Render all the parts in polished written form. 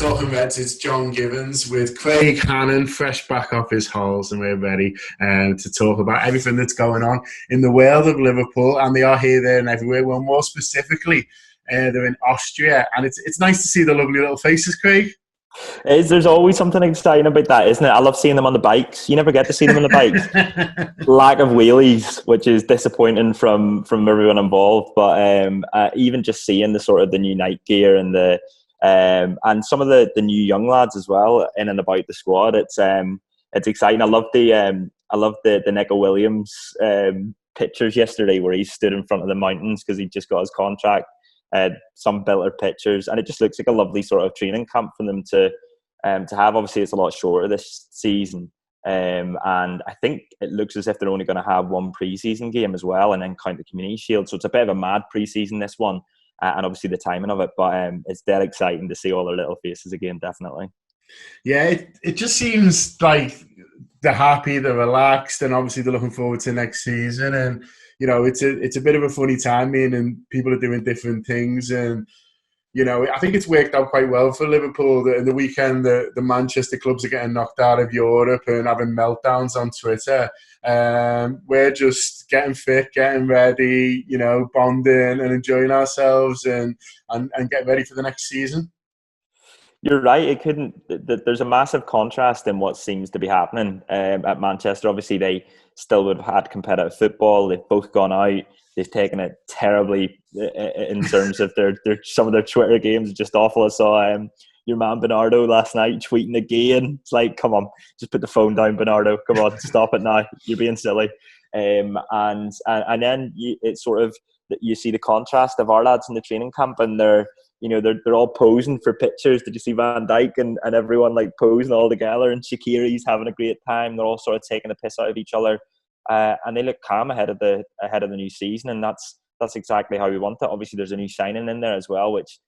Talking Reds, it's John Gibbons with Craig Hannan, fresh back off his holes, and we're ready to talk about everything that's going on in the world of Liverpool. And they are here, there, and everywhere. Well, more specifically, they're in Austria, and it's nice to see the lovely little faces, Craig. There's always something exciting about that, isn't it? I love seeing them on the bikes. You never get to see them on the bikes. Lack of wheelies, which is disappointing from everyone involved. But even just seeing the sort of the new night gear and the and some of the new young lads as well in and about the squad, it's exciting. I love the Neco Williams pictures yesterday where he stood in front of the mountains because he just got his contract. Some builder pictures, and it just looks like a lovely sort of training camp for them to have. Obviously, it's a lot shorter this season, and I think it looks as if they're only going to have one pre-season game as well, and then count the Community Shield. So it's a bit of a mad pre-season, this one, and obviously the timing of it. But it's dead exciting to see all their little faces again, definitely. Yeah, it just seems like they're happy, they're relaxed, and obviously they're looking forward to next season. And you know, it's a bit of a funny timing, and people are doing different things. And you know, I think it's worked out quite well for Liverpool. In the weekend, the Manchester clubs are getting knocked out of Europe and having meltdowns on Twitter. We're just getting fit, getting ready, you know, bonding and enjoying ourselves, and getting ready for the next season. You're right. There's a massive contrast in what seems to be happening at Manchester. Obviously, they still would have had competitive football. They've both gone out. They've taken it terribly in terms of their some of their Twitter games are just awful. I saw your man Bernardo last night tweeting again. It's like, come on, just put the phone down, Bernardo. Come on, stop it now. You're being silly. And then it's sort of you see the contrast of our lads in the training camp, and they're all posing for pictures. Did you see Van Dijk and everyone like posing all together, and Shaqiri's having a great time. They're all sort of taking the piss out of each other, and they look calm ahead of the new season, and that's exactly how we want it. Obviously, there's a new signing in there as well, which,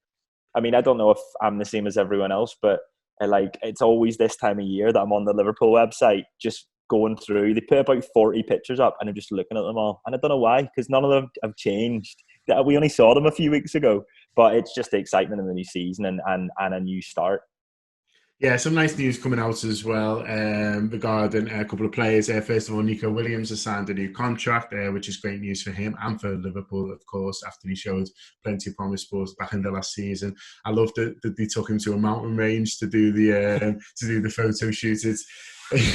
I mean, I don't know if I'm the same as everyone else, but it's always this time of year that I'm on the Liverpool website just going through. They put about 40 pictures up, and I'm just looking at them all, and I don't know why, because none of them have changed. We only saw them a few weeks ago, but it's just the excitement in the new season and a new start. Yeah, some nice news coming out as well regarding a couple of players. First of all, Neco Williams has signed a new contract, which is great news for him and for Liverpool, of course, after he showed plenty of promise for us back in the last season. I love that they took him to a mountain range to do the photo shoot. It's,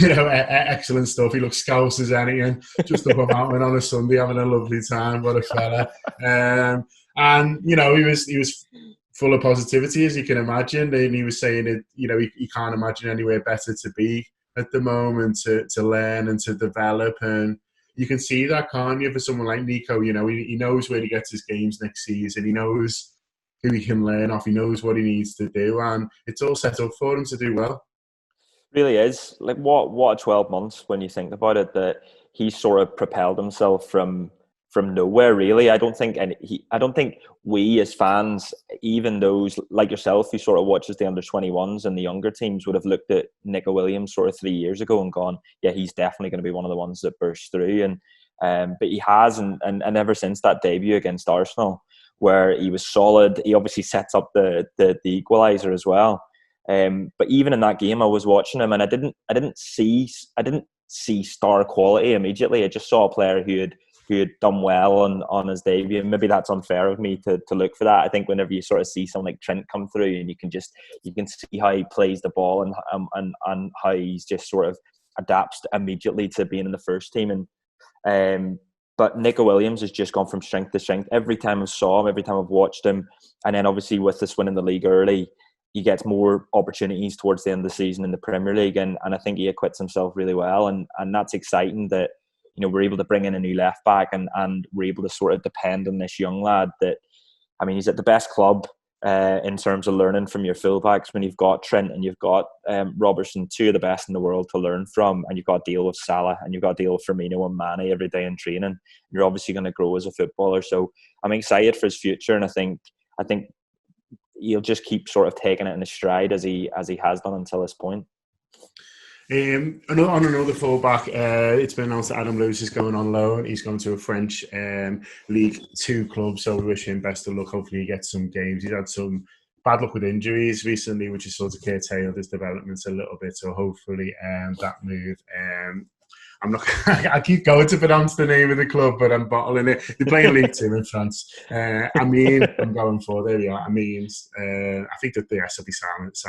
you know, excellent stuff. He looks scouse as anything, just up a mountain on a Sunday having a lovely time. What a fella! And you know, he was full of positivity, as you can imagine, and he was saying that, you know, he can't imagine anywhere better to be at the moment to learn and to develop. And you can see that, can't you, for someone like Neco? You know, he knows where he gets his games next season. He knows who he can learn off. He knows what he needs to do, and it's all set up for him to do well. Really is. Like what 12 months when you think about it, that he sort of propelled himself from nowhere, really. I don't think we as fans, even those like yourself who sort of watches the under-21s and the younger teams, would have looked at Neco Williams sort of 3 years ago and gone, yeah, he's definitely going to be one of the ones that bursts through. And but he has, and ever since that debut against Arsenal, where he was solid, he obviously sets up the equaliser as well. But even in that game, I was watching him, and I didn't see star quality immediately. I just saw a player who had done well on his debut. And maybe that's unfair of me to look for that. I think whenever you sort of see someone like Trent come through, and you can see how he plays the ball and how he's just sort of adapts immediately to being in the first team. But Neco Williams has just gone from strength to strength. Every time I saw him, every time I've watched him, and then obviously with this win in the league early, he gets more opportunities towards the end of the season in the Premier League, and I think he acquits himself really well, and that's exciting that, you know, we're able to bring in a new left back, and we're able to sort of depend on this young lad that, I mean, he's at the best club in terms of learning from your fullbacks. When you've got Trent and you've got Robertson, two of the best in the world to learn from, and you've got to deal with Salah and you've got to deal with Firmino and Mane every day in training, you're obviously going to grow as a footballer. So I'm excited for his future, and I think he'll just keep sort of taking it in his stride as he has done until this point. On another fullback, it's been announced that Adam Lewis is going on loan. He's going to a French League 2 club, so we wish him best of luck. Hopefully he gets some games. He's had some bad luck with injuries recently, which has sort of curtailed his development a little bit. So hopefully that move. I'm not. I keep going to pronounce the name of the club, but I'm bottling it. They're playing League Two in France. I'm going for. There we are. I think that the S will be silent.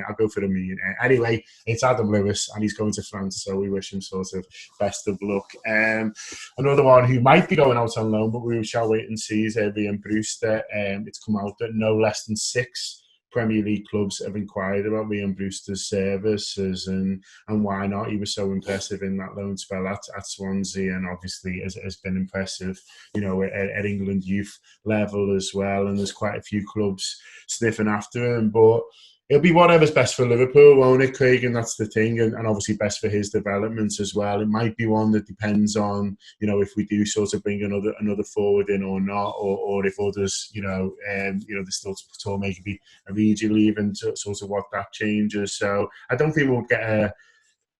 I'll go for the mean. Anyway, it's Adam Lewis, and he's going to France, so we wish him sort of best of luck. Another one who might be going out on loan, but we shall wait and see, is Rhian Brewster. It's come out that no less than 6 Premier League clubs have inquired about Rhian Brewster's services, and why not? He was so impressive in that loan spell at Swansea, and obviously has been impressive, at England youth level as well. And there's quite a few clubs sniffing after him, but it'll be whatever's best for Liverpool, won't it, Craig? And that's the thing, and obviously best for his development as well. It might be one that depends on, if we do sort of bring another forward in or not, or if others, there's still talk maybe immediately even sort of what that changes. So I don't think we'll get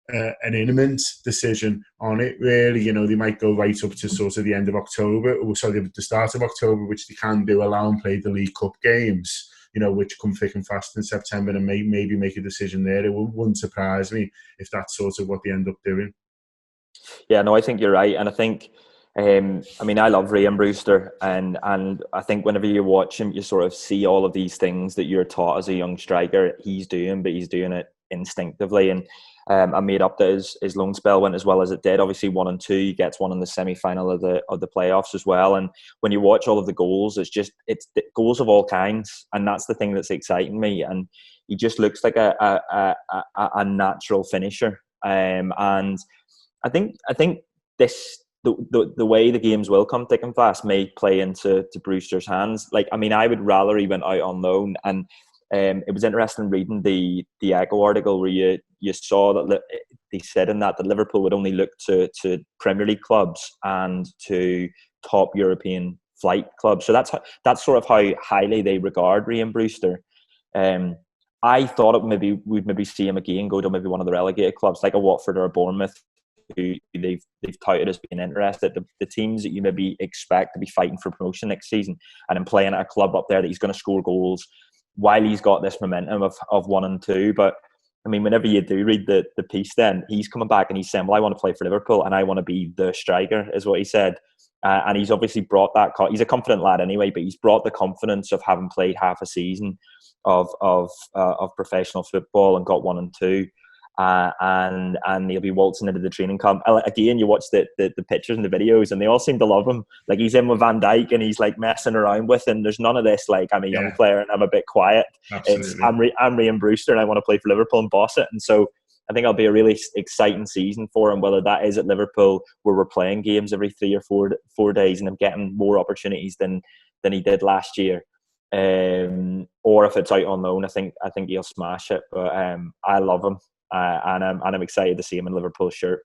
an imminent decision on it, really. They might go right up to sort of the end of October, or sorry, the start of October, which they can do, allow and play the League Cup games, which come thick and fast in September, and maybe make a decision there. It wouldn't surprise me if that's sort of what they end up doing. Yeah, no, I think you're right. And I think, I love Rhian Brewster, and I think whenever you watch him, you sort of see all of these things that you're taught as a young striker he's doing, but he's doing it instinctively. And I made up that his loan spell went as well as it did. Obviously 1 and 2, he gets one in the semi-final of the playoffs as well. And when you watch all of the goals, it's goals of all kinds, and that's the thing that's exciting me. And he just looks like a natural finisher. And I think this the way the games will come thick and fast may play into Brewster's hands. I would rather he went out on loan. And it was interesting reading the Thiago article where you saw that they said in that Liverpool would only look to Premier League clubs and to top European flight clubs. So that's sort of how highly they regard Rhian Brewster. I thought we'd maybe see him again go to maybe one of the relegated clubs like a Watford or a Bournemouth, who they've touted as being interested. The teams that you maybe expect to be fighting for promotion next season, and then playing at a club up there that he's going to score goals while he's got this momentum of 1 and 2. But whenever you do read the piece, then he's coming back and he's saying, well, I want to play for Liverpool and I want to be the striker, is what he said. And he's obviously brought that. He's a confident lad anyway, but he's brought the confidence of having played half a season of professional football and got 1 and 2. And he'll be waltzing into the training camp. Again, you watch the pictures and the videos, and they all seem to love him. Like, he's in with Van Dijk and he's like messing around with him. There's none of this like, I'm a young player and I'm a bit quiet. Absolutely. It's I'm Rhian Brewster and I want to play for Liverpool and boss it. And so I think it'll be a really exciting season for him, whether that is at Liverpool where we're playing games every 3 or 4 days and I'm getting more opportunities than he did last year. Or if it's out on loan, I think he'll smash it. But I love him. And I'm excited to see him in Liverpool shirt.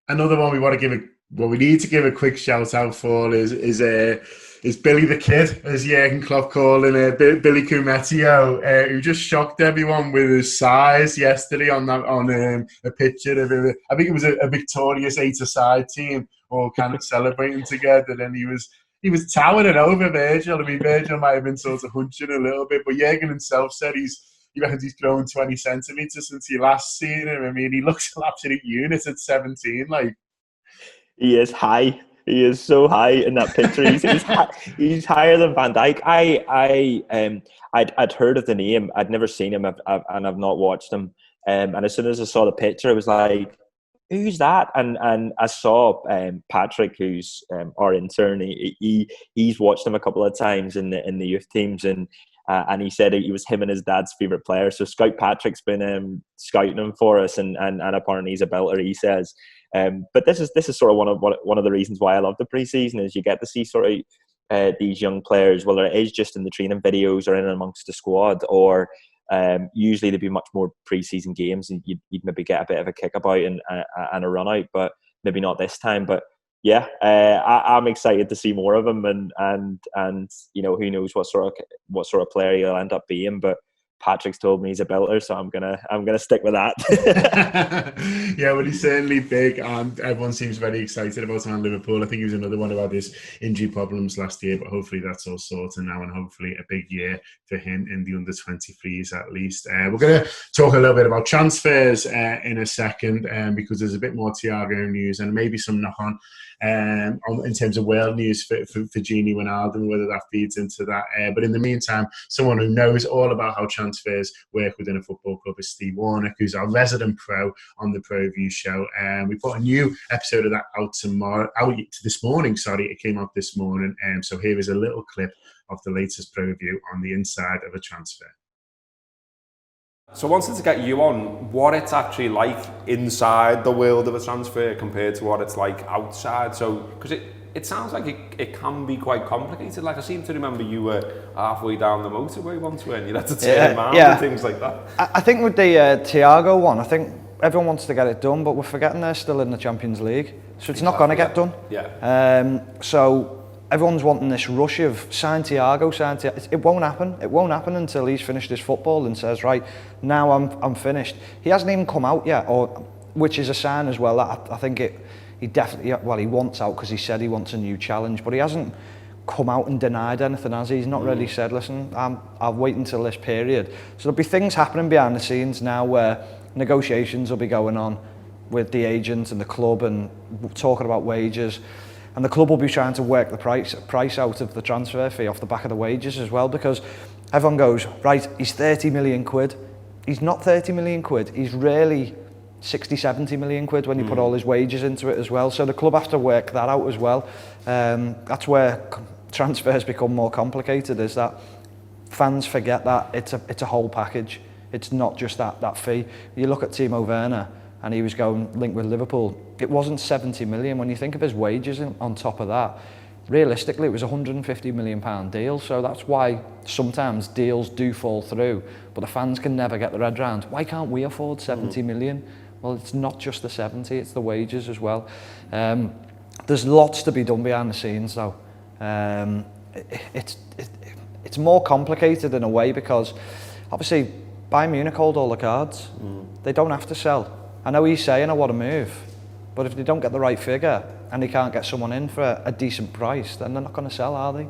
Another one we need to give a quick shout out for is Billy the Kid, as Jurgen Klopp calling Billy Koumetio, who just shocked everyone with his size yesterday on a picture of him. I think it was a victorious 8-a-side team all kind of celebrating together, and he was towering over Virgil. Virgil might have been sort of hunching a little bit, but Jurgen himself said he reckons he's grown 20 centimetres since he last seen him. He looks an absolute unit at 17. He is high. He is so high in that picture. He's higher than Van Dijk. I'd heard of the name. I'd never seen him, and I've not watched him. And as soon as I saw the picture, I was like, who's that? And I saw Patrick, who's our intern. He's watched him a couple of times in the youth teams, and he said he was him and his dad's favourite player. So Scout Patrick's been scouting him for us, and apparently he's a belter, he says. But this is sort of one of the reasons why I love the pre-season, is you get to see sort of these young players, whether it is just in the training videos or in amongst the squad, or usually there'd be much more pre-season games and you'd maybe get a bit of a kick about and a run out, but maybe not this time. But yeah, I'm excited to see more of him, and who knows what sort of player he'll end up being. But Patrick's told me he's a belter, so I'm gonna stick with that. Yeah, well, he's certainly big, and everyone seems very excited about him at Liverpool. I think he was another one about his injury problems last year, but hopefully that's all sorted now, and hopefully a big year for him in the under-23s at least. We're going to talk a little bit about transfers in a second, because there's a bit more Thiago news and maybe some knock-on in terms of world news for Gini Wijnaldum, whether that feeds into that. But in the meantime, someone who knows all about how transfers work within a football club is Steve Warnock, who's our resident pro on the ProView show. We put a new episode of that out this morning. It came out this morning. So here is a little clip of the latest ProView on the inside of a transfer. So I wanted to get you on what it's actually like inside the world of a transfer compared to what it's like outside. So, because it sounds like it can be quite complicated. Like I seem to remember you were halfway down the motorway once when you had to turn around and things like that. I think with the Thiago one, I think everyone wants to get it done, but we're forgetting they're still in the Champions League. So it's not going to get done. Yeah. So everyone's wanting this rush of sign Thiago. It won't happen. It won't happen until he's finished his football and says, right, now I'm finished. He hasn't even come out yet, which is a sign as well. I think he definitely, well, he wants out because he said he wants a new challenge, but he hasn't come out and denied anything, has he? He's not really said, listen, I'll wait until this period. So there'll be things happening behind the scenes now where negotiations will be going on with the agent and the club and talking about wages. And the club will be trying to work the price out of the transfer fee off the back of the wages as well, because everyone goes, right, he's 30 million quid. He's not 30 million quid. He's really 60, 70 million quid when you put all his wages into it as well. So the club have to work that out as well. That's where transfers become more complicated, is that fans forget that it's a whole package. It's not just that fee. You look at Timo Werner, and he was going linked with Liverpool. It wasn't 70 million. When you think of his wages on top of that, realistically, it was a £150 million deal. So that's why sometimes deals do fall through, but the fans can never get their head around. Why can't we afford 70 million? Well, it's not just the 70, it's the wages as well. There's lots to be done behind the scenes, though. It's more complicated in a way because, obviously, Bayern Munich hold all the cards. They don't have to sell. I know he's saying, I want to move, but if they don't get the right figure and they can't get someone in for a decent price, then they're not going to sell, are they?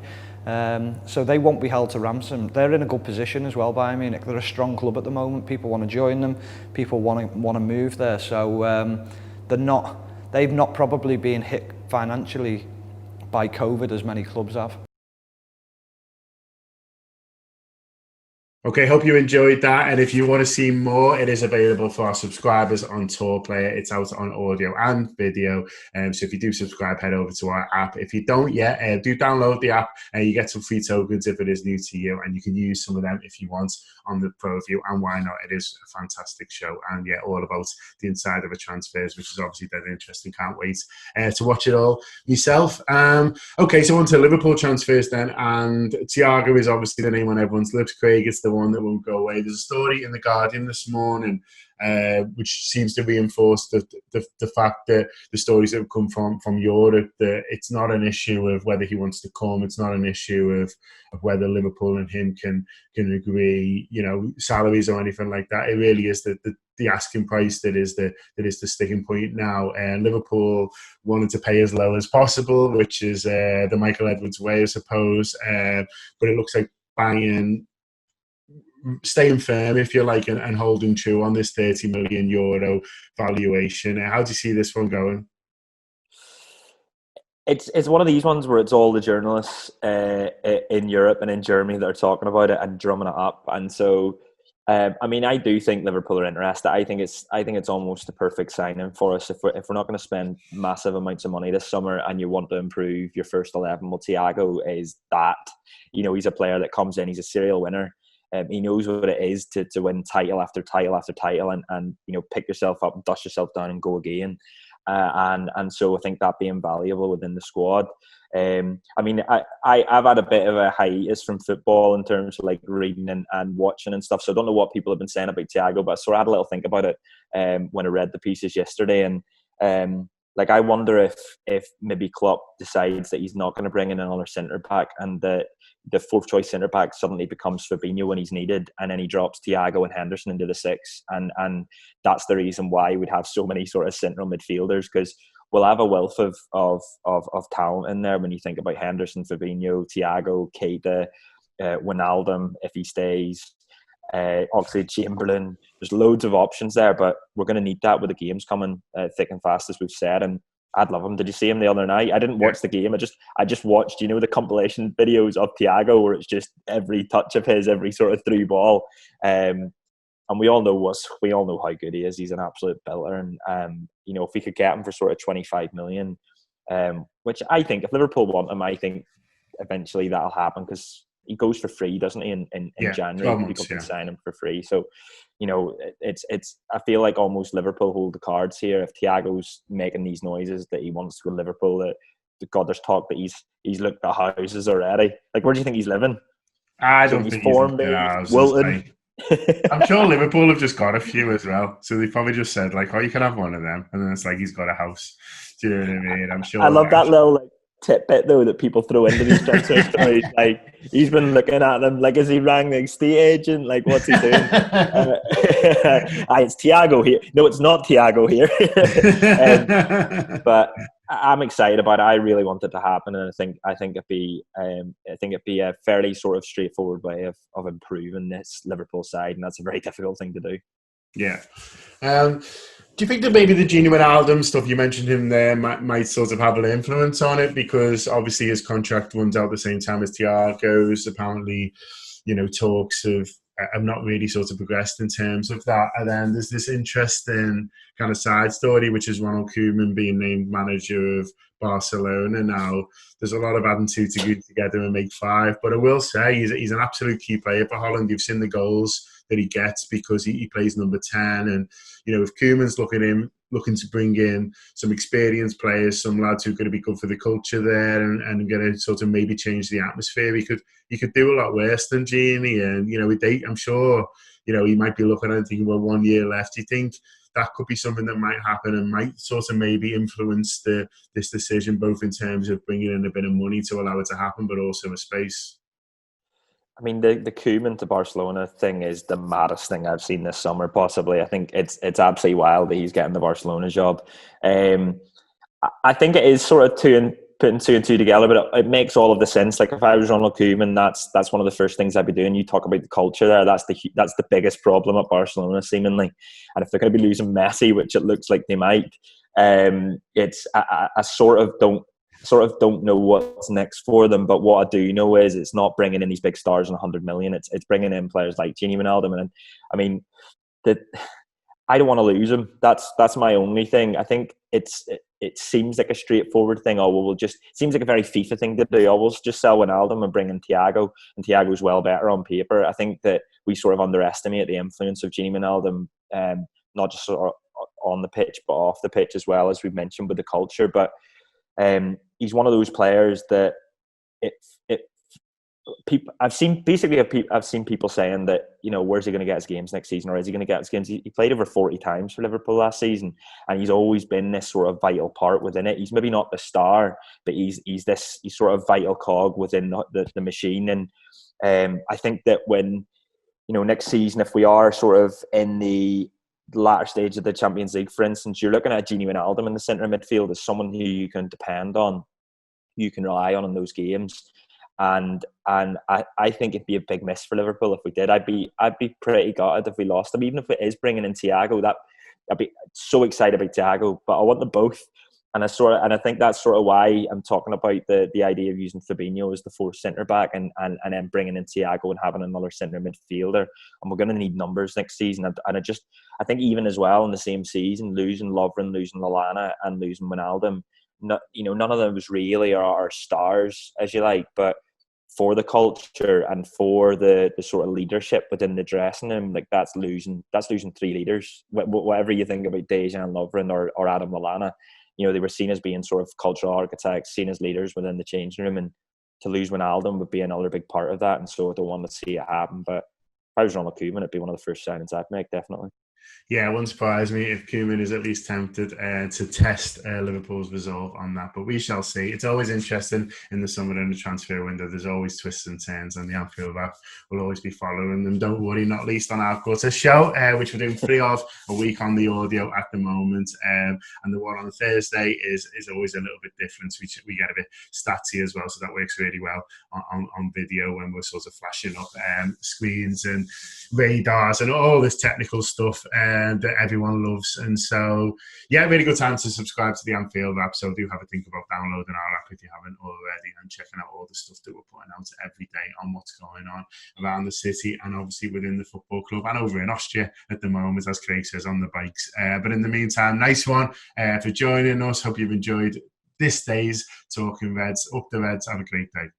So they won't be held to ransom. They're in a good position as well, Bayern Munich. They're a strong club at the moment. People want to join them. People want to move there. So they've not probably been hit financially by COVID as many clubs have. Okay, hope you enjoyed that. And if you want to see more, it is available for our subscribers on Tour Player. It's out on audio and video. So if you do subscribe, head over to our app. If you don't yet, do download the app and you get some free tokens if it is new to you. And you can use some of them if you want on the ProView. And why not? It is a fantastic show. And yeah, all about the inside of a transfers, which is obviously very interesting. Can't wait to watch it all myself. Okay, so on to Liverpool transfers then. And Thiago is obviously the name on everyone's lips. Craig, it's the one that won't go away. There's a story in The Guardian this morning which seems to reinforce the fact that the stories that have come from Europe, that it's not an issue of whether he wants to come. It's not an issue of whether Liverpool and him can agree, salaries or anything like that. It really is the asking price that is the sticking point now. And Liverpool wanted to pay as low as possible, which is the Michael Edwards way, I suppose. But it looks like Bayern staying firm, if you like, and holding true on this €30 million valuation. How do you see this one going? It's one of these ones where it's all the journalists in Europe and in Germany that are talking about it and drumming it up. And so, I do think Liverpool are interested. I think it's almost the perfect signing for us if we're not going to spend massive amounts of money this summer and you want to improve your first 11. Well, Thiago is that. He's a player that comes in. He's a serial winner. He knows what it is to win title after title after title and pick yourself up and dust yourself down and go again. And so I think that being valuable within the squad. I've had a bit of a hiatus from football in terms of like reading and watching and stuff. So I don't know what people have been saying about Thiago, but so I had a little think about it when I read the pieces yesterday. And Like, I wonder if maybe Klopp decides that he's not going to bring in another centre back, and the fourth choice centre back suddenly becomes Fabinho when he's needed, and then he drops Thiago and Henderson into the six, and that's the reason why we'd have so many sort of central midfielders, because we'll have a wealth of talent in there when you think about Henderson, Fabinho, Thiago, Keita, Wijnaldum if he stays. Oxlade-Chamberlain, there's loads of options there, but we're going to need that with the games coming thick and fast, as we've said. And I'd love him. Did you see him the other night? I didn't watch the game. I just watched, the compilation videos of Thiago where it's just every touch of his, every sort of through ball. And we all know how good he is. He's an absolute belter. And if we could get him for sort of 25 million, which I think if Liverpool want him, I think eventually that'll happen, because he goes for free, doesn't he? In January, people can sign him for free. So, it's. I feel like almost Liverpool hold the cards here. If Thiago's making these noises that he wants to go to Liverpool, that there's talk that he's looked at houses already. Like, where do you think he's living? I don't think he's in Wilton. I'm sure Liverpool have just got a few as well, so they probably just said like, "Oh, you can have one of them," and then it's like he's got a house. Do you know what I mean? I'm sure. I love that little tidbit though that people throw into these transfer stories. Like, he's been looking at them like, has he rang the estate agent? Like, what's he doing? It's Thiago here. No, it's not Thiago here. But I'm excited about it. I really want it to happen, and I think it'd be a fairly sort of straightforward way of improving this Liverpool side, and that's a very difficult thing to do. Yeah. Do you think that maybe the Gini Wijnaldum stuff, you mentioned him there, might sort of have an influence on it? Because obviously his contract runs out at the same time as Thiago's. Apparently, talks have not really sort of progressed in terms of that. And then there's this interesting kind of side story, which is Ronald Koeman being named manager of Barcelona now. There's a lot of adding two together and make five. But I will say he's an absolute key player for Holland. You've seen the goals that he gets because he plays number 10. And, if Koeman's looking to bring in some experienced players, some lads who are going to be good for the culture there and going to sort of maybe change the atmosphere, he could do a lot worse than Gini. And, I'm sure, he might be looking at it and thinking, well, 1 year left. Do you think that could be something that might happen and might sort of maybe influence this decision, both in terms of bringing in a bit of money to allow it to happen, but also a space? I mean, the Koeman to Barcelona thing is the maddest thing I've seen this summer, possibly. I think it's absolutely wild that he's getting the Barcelona job. I think it is sort of putting two and two together, but it makes all of the sense. Like, if I was Ronald Koeman, that's one of the first things I'd be doing. You talk about the culture there. That's the biggest problem at Barcelona, seemingly. And if they're going to be losing Messi, which it looks like they might, it's I sort of don't know what's next for them. But what I do know is it's not bringing in these big stars on 100 million. It's bringing in players like Gini Wijnaldum. And I mean, I don't want to lose him. That's my only thing. I think it seems like a straightforward thing. It seems like a very FIFA thing to do. We'll just sell Wijnaldum and bring in Thiago, and Thiago's well better on paper. I think that we sort of underestimate the influence of Gini Wijnaldum, not just sort of on the pitch, but off the pitch as well, as we've mentioned with the culture. But he's one of those players that I've seen people saying that, where's he going to get his games next season, or is he going to get his games? He played over 40 times for Liverpool last season, and he's always been this sort of vital part within it. He's maybe not the star, but he's sort of vital cog within the machine. And I think that when, next season, if we are sort of in the latter stage of the Champions League, for instance, you're looking at Gini Wijnaldum in the centre midfield as someone who you can depend on, you can rely on in those games. And I think it'd be a big miss for Liverpool if we did. I'd be pretty gutted if we lost them, even if it is bringing in Thiago. I'd be so excited about Thiago, but I want them both. And I think that's sort of why I'm talking about the idea of using Fabinho as the fourth centre back and then bringing in Thiago and having another centre midfielder. And we're going to need numbers next season. And I think even as well in the same season, losing Lovren, losing Lallana, and losing Wijnaldum, none of them was really our stars, as you like, but for the culture and for the sort of leadership within the dressing room, like that's losing 3 leaders. Whatever you think about Dejan Lovren or Adam Lallana, they were seen as being sort of cultural architects, seen as leaders within the changing room, and to lose Wijnaldum would be another big part of that. And so I don't want to see it happen. But if I was Ronald Koeman, it'd be one of the first signings I'd make, definitely. Yeah, it wouldn't surprise me if Koeman is at least tempted to test Liverpool's resolve on that, but we shall see. It's always interesting in the summer and the transfer window. There's always twists and turns, and the Anfield app will always be following them. Don't worry, not least on our gutter show, which we're doing 3 of a week on the audio at the moment, and the one on Thursday is always a little bit different. We get a bit statsy as well, so that works really well on video when we're sort of flashing up screens and radars and all this technical stuff that everyone loves. And so, yeah, really good time to subscribe to the Anfield app. So do have a think about downloading our app if you haven't already, and checking out all the stuff that we're putting out every day on what's going on around the city and obviously within the football club and over in Austria at the moment, as Craig says, on the bikes. But in the meantime, nice one for joining us. Hope you've enjoyed this day's Talking Reds. Up the Reds. Have a great day.